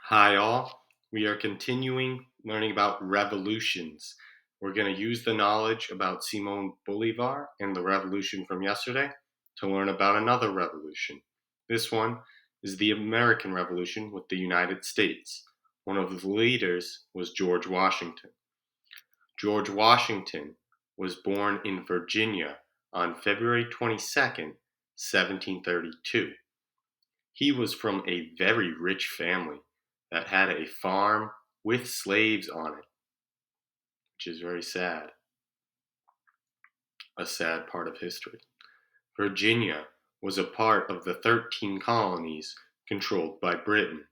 Hi, all. We are continuing learning about revolutions. We're going to use the knowledge about Simon Bolivar and the revolution from yesterday to learn about another revolution. This one is the American Revolution with the United States. One of the leaders was George Washington. George Washington was born in Virginia on February 22nd, 1732. He was from a very rich family that had a farm with slaves on it, which is very sad, a sad part of history. Virginia was a part of the 13 colonies controlled by Britain.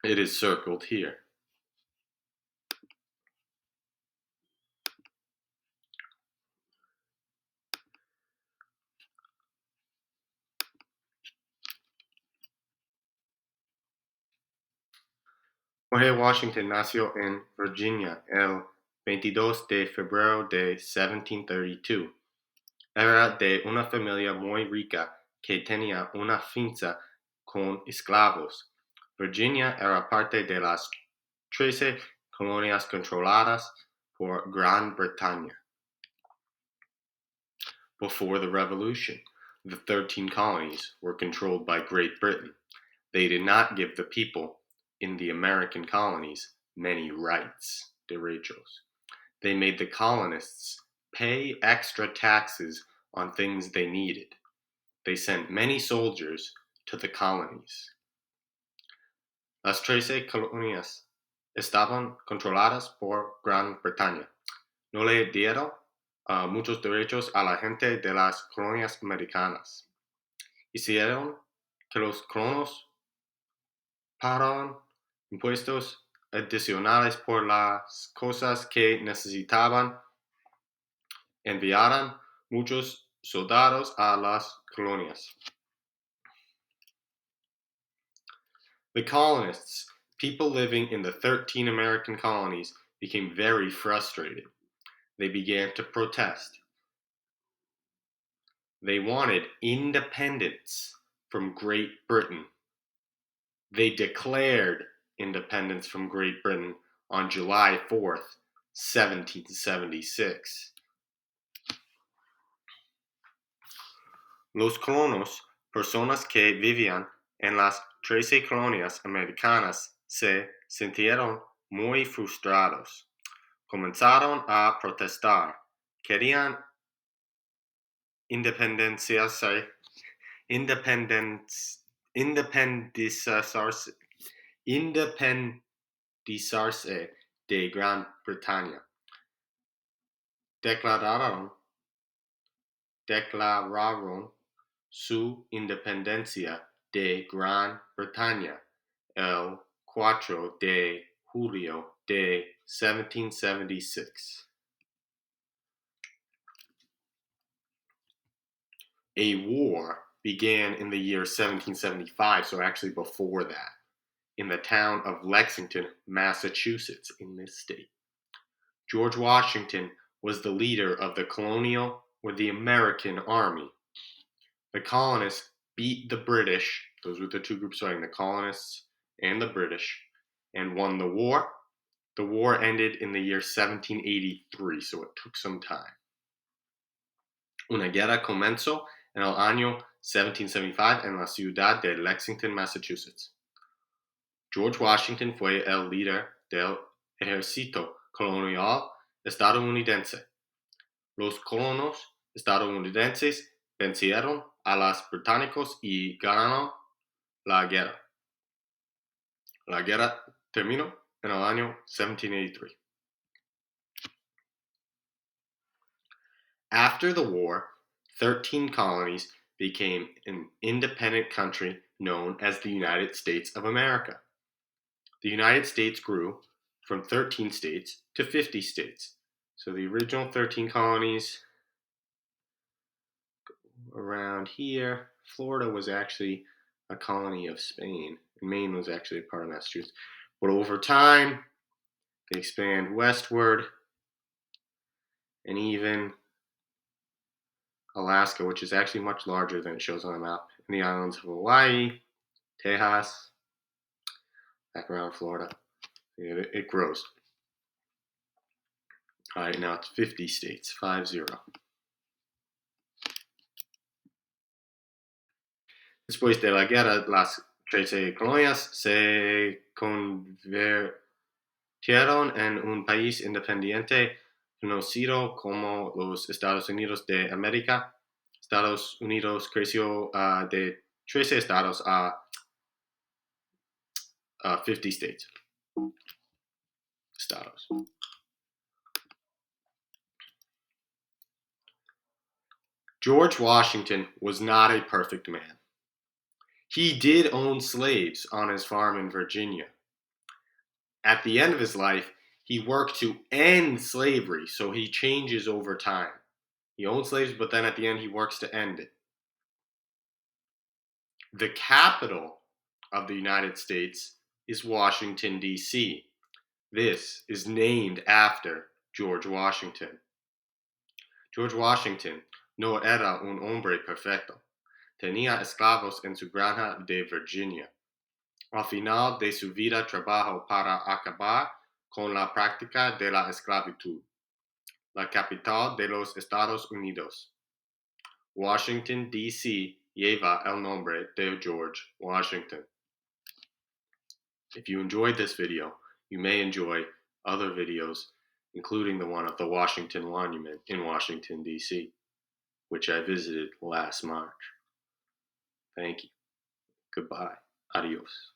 It is circled here. Jorge Washington nació en Virginia el 22 de febrero de 1732. Era de una familia muy rica que tenía una finca con esclavos. Virginia era parte de las 13 colonias controladas por Gran Bretaña. Before the Revolution, the 13 colonies were controlled by Great Britain. They did not give the people in the American colonies many rights, derechos. They made the colonists pay extra taxes on things they needed. They sent many soldiers to the colonies. Las 13 colonias estaban controladas por Gran Bretaña. No le dieron muchos derechos a la gente de las colonias americanas. Hicieron que los colonos pagaran impuestos adicionales por las cosas que necesitaban. Enviaran muchos soldados a las colonias. The colonists, people living in the 13 American colonies, became very frustrated. They began to protest. They wanted independence from Great Britain. They declared independence from Great Britain on July 4th, 1776. Los colonos, personas que vivían en las 13 colonias americanas, se sintieron muy frustrados. Comenzaron a protestar. Querían independizarse de Gran Bretaña. Declararon su independencia de Gran Bretaña el 4 de julio de 1776. A war began in the year 1775, so actually before that, in the town of Lexington, Massachusetts, in this state. George Washington was the leader of the colonial or the American army. The colonists beat the British, those were the two groups fighting, the colonists and the British, and won the war. The war ended in the year 1783, so it took some time. Una guerra comenzó en el año 1775 en la ciudad de Lexington, Massachusetts. George Washington fue el líder del ejército colonial estadounidense. Los colonos estadounidenses vencieron a los británicos y ganaron la guerra. La guerra terminó en el año 1783. After the war, 13 colonies became an independent country known as the United States of America. The United States grew from 13 states to 50 states. So the original 13 colonies around here, Florida was actually a colony of Spain, and Maine was actually a part of Massachusetts. But over time, they expand westward, and even Alaska, which is actually much larger than it shows on the map, and the islands of Hawaii, Tejas, back around Florida. It grows. All right, now it's 50 states, 50. Después de la guerra, las 13 colonias se convirtieron en un país independiente conocido como los Estados Unidos de América. Estados Unidos creció de 13 estados a 50 states. Estados. George Washington was not a perfect man. He did own slaves on his farm in Virginia. At the end of his life, he worked to end slavery, so he changes over time. He owns slaves, but then at the end, he works to end it. The capital of the United States is Washington, D.C. This is named after George Washington. George Washington no era un hombre perfecto. Tenía esclavos en su granja de Virginia. Al final de su vida trabajó para acabar con la práctica de la esclavitud. La capital de los Estados Unidos. Washington, D.C. lleva el nombre de George Washington. If you enjoyed this video, you may enjoy other videos, including the one of the Washington Monument in Washington, D.C., which I visited last March. Thank you. Goodbye. Adios.